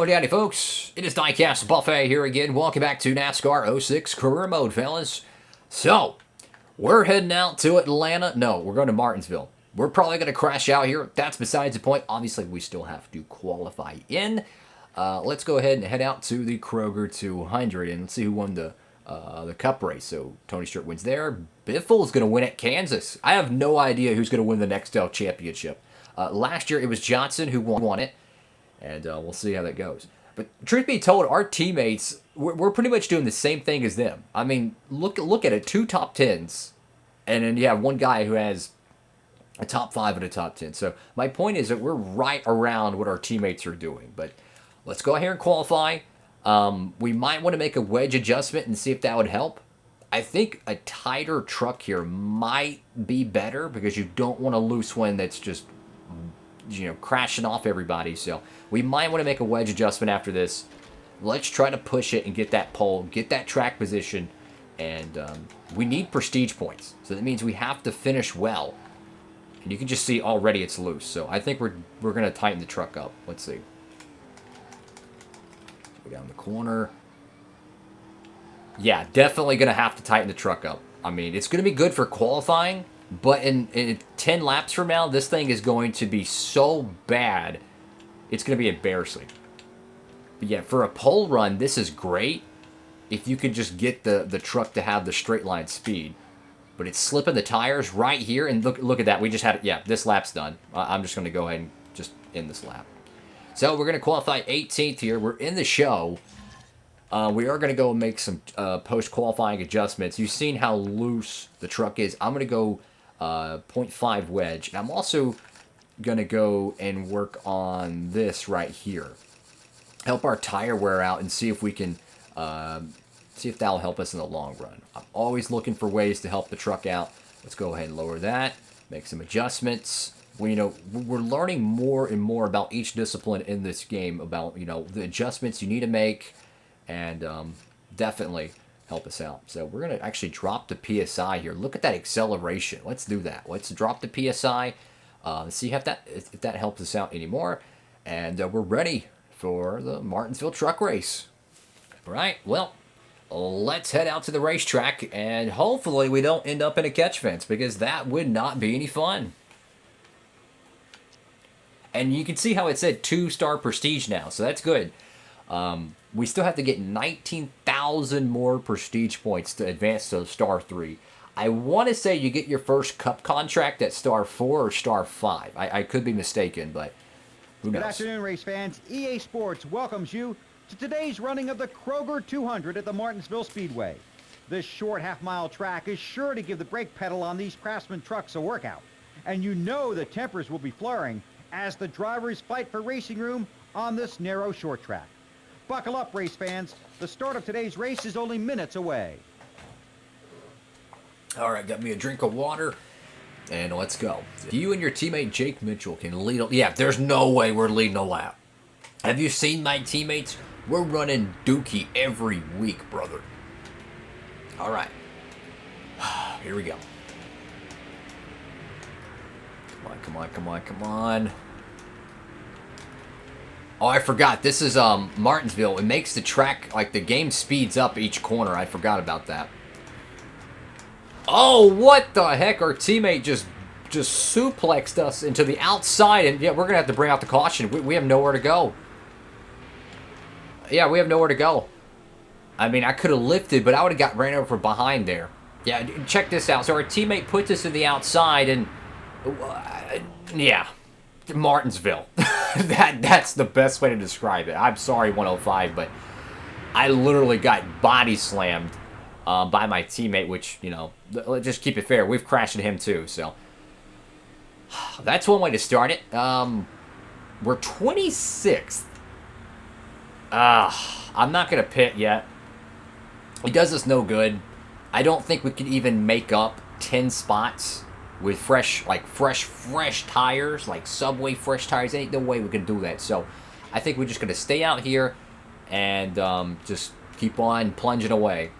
Howdy, howdy, folks. It is Diecast Buffet here again. Welcome back to NASCAR 06 Career Mode, fellas. So, we're heading out to Atlanta. No, we're going to Martinsville. We're probably going to crash out here. That's besides the point. Obviously, we still have to qualify in. Let's go ahead and head out to the Kroger 200 and let's see who won the Cup race. So, Tony Stewart wins there. Biffle is going to win at Kansas. I have no idea who's going to win the Nextel Championship. Last year, it was Johnson who won it. And we'll see how that goes. But truth be told, our teammates, we're pretty much doing the same thing as them. I mean, look at it. 2 top 10s. And then you have one guy who has a top 5 and a top 10. So my point is that we're right around what our teammates are doing. But let's go ahead and qualify. We might want to make a wedge adjustment and see if that would help. I think a tighter truck here might be better because you don't want a loose one that's just, crashing off everybody. So we might want to make a wedge adjustment after this. Let's try to push it and get that pole, get that track position, and we need prestige points. So that means we have to finish well. And you can just see already it's loose. So I think we're going to tighten the truck up. Let's see. Go down the corner. Yeah, definitely going to have to tighten the truck up. I mean, it's going to be good for qualifying. But in 10 laps from now, this thing is going to be so bad, it's going to be embarrassing. But yeah, for a pole run, this is great if you can just get the truck to have the straight line speed. But it's slipping the tires right here, and look at that. We just had it. Yeah, this lap's done. I'm just going to go ahead and just end this lap. So we're going to qualify 18th here. We're in the show. We are going to go and make some post-qualifying adjustments. You've seen how loose the truck is. I'm going to go 0.5 wedge. And I'm also going to go and work on this right here. Help our tire wear out and see if we can, see if that'll help us in the long run. I'm always looking for ways to help the truck out. Let's go ahead and lower that. Make some adjustments. We're learning more and more about each discipline in this game, about, the adjustments you need to make, and definitely help us out. So we're going to actually drop the PSI here. Look at that acceleration. Let's do that. Let's drop the PSI. See if that helps us out anymore. And we're ready for the Martinsville truck race. All right, well, let's head out to the racetrack. And hopefully we don't end up in a catch fence because that would not be any fun. And you can see how it said 2-star prestige now. So that's good. We still have to get 19,000 more prestige points to advance to star 3. I want to say you get your first cup contract at star 4 or star 5. I could be mistaken, but who knows? Good afternoon, race fans. EA Sports welcomes you to today's running of the Kroger 200 at the Martinsville Speedway. This short half-mile track is sure to give the brake pedal on these Craftsman trucks a workout. And you know the tempers will be flaring as the drivers fight for racing room on this narrow short track. Buckle up, race fans. The start of today's race is only minutes away. All right, got me a drink of water, and let's go. You and your teammate Jake Mitchell can lead. Yeah, there's no way we're leading a lap. Have you seen my teammates? We're running Dookie every week, brother. All right. Here we go. Come on, come on, come on. Oh, I forgot. This is Martinsville. It makes the track, like the game speeds up each corner. I forgot about that. Oh, what the heck? Our teammate just suplexed us into the outside. And yeah, we're going to have to bring out the caution. We have nowhere to go. Yeah, we have nowhere to go. I mean, I could have lifted, but I would have got ran over from behind there. Yeah, check this out. So our teammate puts us in the outside and... yeah. Martinsville. That's the best way to describe it. I'm sorry, 105, but I literally got body slammed by my teammate, which, let's just keep it fair. We've crashed into him too, so that's one way to start it. We're 26th. I'm not going to pit yet. It does us no good. I don't think we can even make up 10 spots with fresh tires, like Subway fresh tires. Ain't no way we can do that. So I think we're just going to stay out here and just keep on plunging away.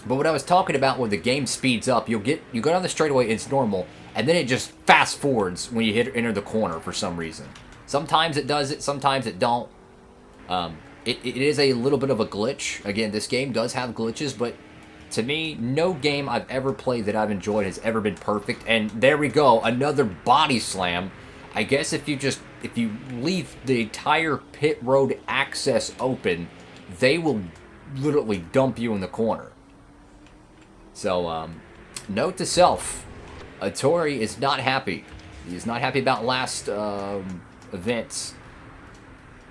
But what I was talking about, when the game speeds up, you go down the straightaway, it's normal, and then it just fast forwards when you enter the corner for some reason. Sometimes it does it, sometimes it don't. It is a little bit of a glitch. Again, this game does have glitches, but to me, no game I've ever played that I've enjoyed has ever been perfect. And there we go, another body slam. I guess if you leave the entire pit road access open, they will literally dump you in the corner. So, note to self, Atori is not happy. He's not happy about last event's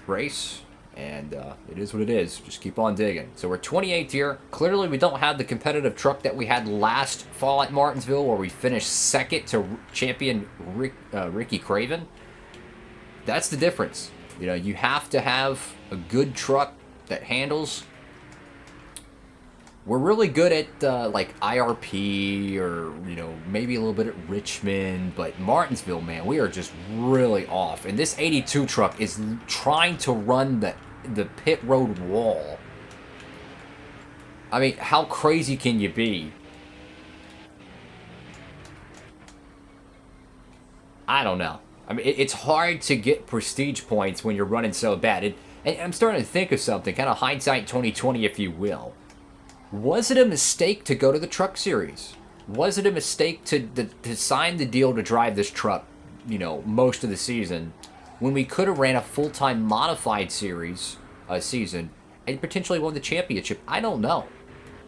race. And it is what it is. Just keep on digging. So we're 28th here. Clearly, we don't have the competitive truck that we had last fall at Martinsville, where we finished second to champion Ricky Craven. That's the difference. You know, you have to have a good truck that handles. We're really good at like IRP or, you know, maybe a little bit at Richmond, but Martinsville, man, we are just really off. And this 82 truck is trying to run the pit road wall. I mean, how crazy can you be? I don't know. I mean, it's hard to get prestige points when you're running so bad. And I'm starting to think of something, kind of hindsight 2020, if you will. Was it a mistake to go to the truck series? Was it a mistake to sign the deal to drive this truck, you know, most of the season, when we could have ran a full-time modified series season and potentially won the championship? I don't know.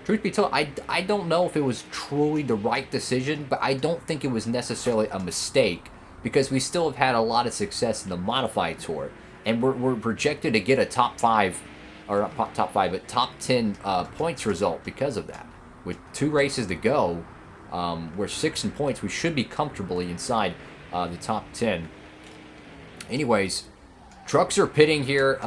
Truth be told, I don't know if it was truly the right decision, but I don't think it was necessarily a mistake, because we still have had a lot of success in the modified tour, and we're projected to get a top 5, or not top 5, but top 10 points result because of that. With 2 races to go, we're 6 in points. We should be comfortably inside the top 10. Anyways, trucks are pitting here.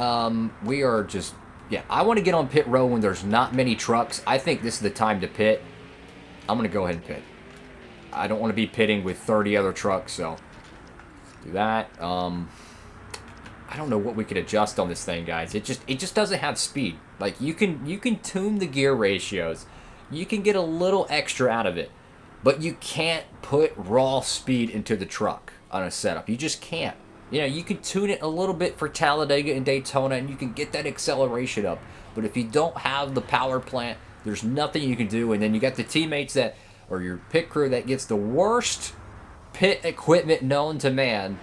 We are just, yeah, I want to get on pit row when there's not many trucks. I think this is the time to pit. I'm going to go ahead and pit. I don't want to be pitting with 30 other trucks, so do that. I don't know what we could adjust on this thing, guys. It just doesn't have speed. Like, you can tune the gear ratios. You can get a little extra out of it, but you can't put raw speed into the truck on a setup. You just can't. You know, you can tune it a little bit for Talladega and Daytona, and you can get that acceleration up. But if you don't have the power plant, there's nothing you can do. And then you got the teammates that, or your pit crew that gets the worst pit equipment known to man.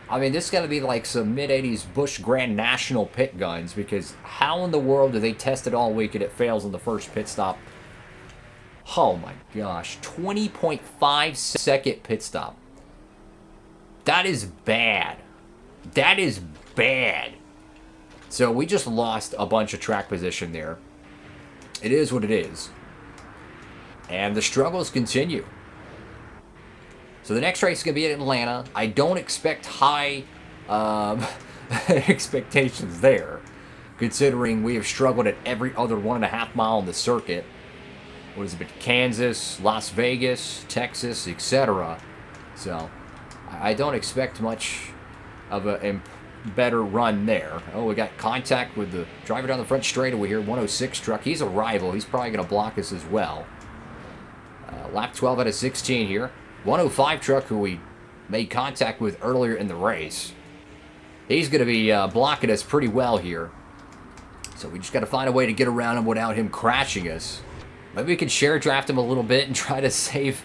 I mean, this has got to be like some mid-'80s Busch Grand National pit guns, because how in the world do they test it all week and it fails on the first pit stop? Oh my gosh, 20.5 second pit stop. That is bad. That is bad. So we just lost a bunch of track position there. It is what it is. And the struggles continue. So the next race is going to be in Atlanta. I don't expect high expectations there, considering we have struggled at every other 1.5 mile on the circuit. What has it been? Kansas, Las Vegas, Texas, etc. So I don't expect much of a better run there. Oh, we got contact with the driver down the front straightaway here, 106 truck. He's a rival. He's probably going to block us as well. Lap 12 out of 16 here. 105 truck, who we made contact with earlier in the race. He's going to be blocking us pretty well here. So we just got to find a way to get around him without him crashing us. Maybe we can share draft him a little bit and try to save...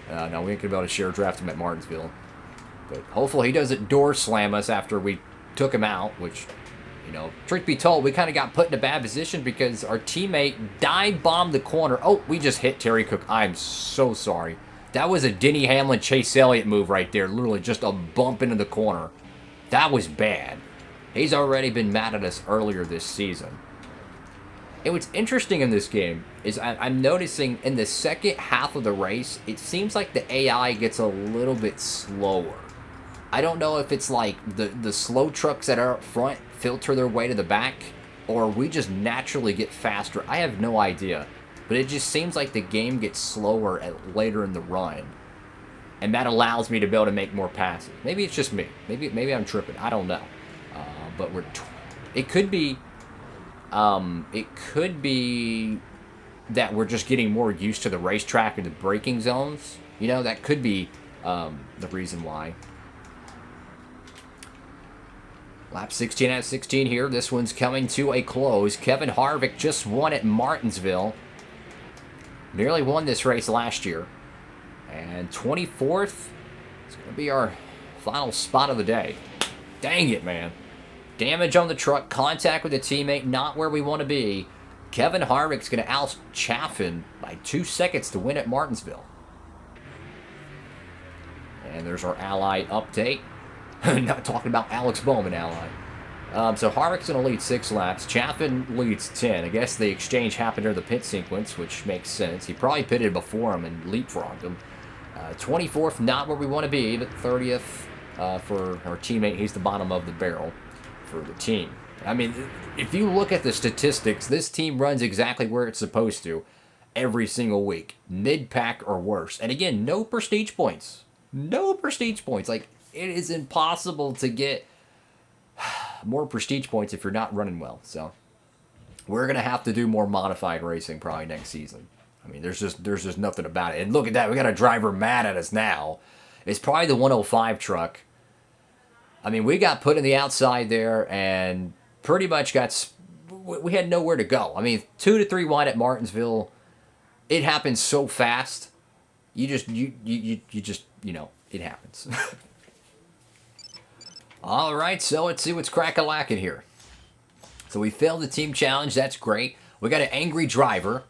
no, we ain't going to be able to share draft him at Martinsville. But hopefully he doesn't door slam us after we took him out, which, you know, truth be told, we kind of got put in a bad position because our teammate dive bombed the corner. Oh, we just hit Terry Cook. I'm so sorry. That was a Denny Hamlin, Chase Elliott move right there. Literally just a bump into the corner. That was bad. He's already been mad at us earlier this season. And what's interesting in this game is I'm noticing in the second half of the race, it seems like the AI gets a little bit slower. I don't know if it's like the slow trucks that are up front filter their way to the back, or we just naturally get faster. I have no idea. But it just seems like the game gets slower later in the run. And that allows me to be able to make more passes. Maybe it's just me. Maybe I'm tripping. I don't know. But it could be that we're just getting more used to the racetrack and the braking zones. You know, that could be the reason why. Lap 16 out of 16 here. This one's coming to a close. Kevin Harvick just won at Martinsville. Nearly won this race last year. And 24th is going to be our final spot of the day. Dang it, man. Damage on the truck, contact with the teammate, not where we want to be. Kevin Harvick's going to oust Chaffin by 2 seconds to win at Martinsville. And there's our Ally update. Not talking about Alex Bowman Ally. So Harvick's going to lead 6 laps. Chaffin leads 10. I guess the exchange happened during the pit sequence, which makes sense. He probably pitted before him and leapfrogged him. 24th, not where we want to be, but 30th for our teammate. He's the bottom of the barrel for the team. I mean, if you look at the statistics, this team runs exactly where it's supposed to every single week. Mid-pack or worse. And again, no prestige points. No prestige points. Like, it is impossible to get more prestige points if you're not running well. So, we're going to have to do more modified racing probably next season. I mean, there's just nothing about it. And look at that. We got a driver mad at us now. It's probably the 105 truck. I mean, we got put in the outside there and pretty much we had nowhere to go. I mean, 2 to 3 wide at Martinsville. It happens so fast. You just, it happens. All right, so let's see what's crack-a-lacking here. So we failed the team challenge. That's great. We got an angry driver.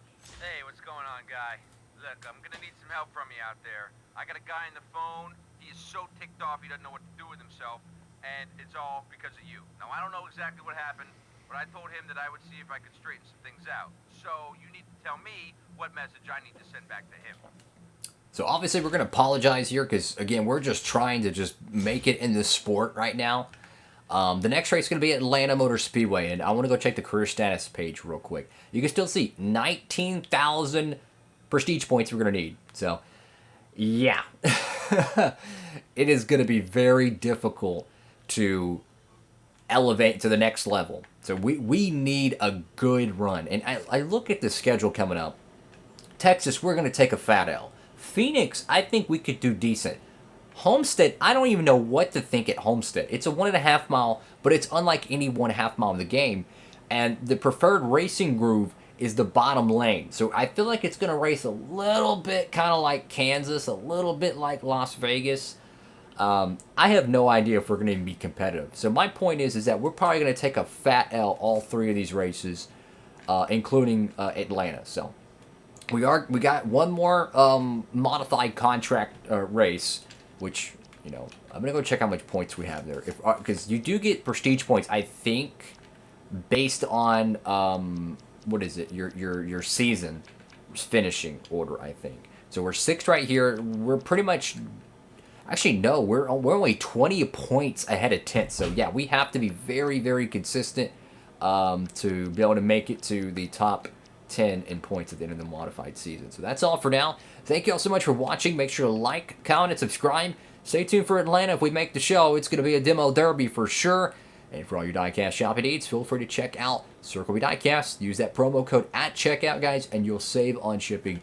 Hey, what's going on, guy? Look, I'm gonna need some help from you out there. I got a guy on the phone. He is so ticked off he doesn't know what to do with himself, and it's all because of you. Now, I don't know exactly what happened, but I told him that I would see if I could straighten some things out. So you need to tell me what message I need to send back to him. So obviously we're going to apologize here because, again, we're just trying to just make it in this sport right now. The next race is going to be at Atlanta Motor Speedway, and I want to go check the career status page real quick. You can still see 19,000 prestige points we're going to need. So, yeah. It is going to be very difficult to elevate to the next level. So we need a good run. And I look at the schedule coming up. Texas, we're going to take a fat L. Phoenix, I think we could do decent. Homestead, I don't even know what to think at Homestead. It's a 1.5 mile, but it's unlike any 1.5 mile in the game. And the preferred racing groove is the bottom lane. So I feel like it's going to race a little bit kind of like Kansas, a little bit like Las Vegas. I have no idea if we're going to even be competitive. So my point is that we're probably going to take a fat L all 3 of these races, including Atlanta. So we got one more modified contract race, which, I'm going to go check how much points we have there. Because you do get prestige points, I think, based on, what is it, your season finishing order, I think. So we're 6th right here. We're pretty much... Actually, no, we're only 20 points ahead of 10th. So, yeah, we have to be very, very consistent to be able to make it to the top 10 in points at the end of the modified season. So that's all for now. Thank you all so much for watching. Make sure to like, comment, and subscribe. Stay tuned for Atlanta. If we make the show, it's going to be a demo derby for sure. And for all your diecast shopping needs, feel free to check out Circle B Diecast. Use that promo code at checkout, guys, and you'll save on shipping.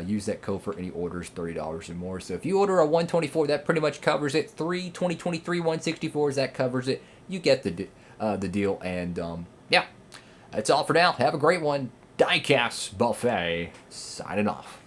Use that code for any orders, $30 or more. So if you order a 124, that pretty much covers it. 2023 164s, that covers it. You get the deal. And yeah, that's all for now. Have a great one. Diecast Buffet signing off.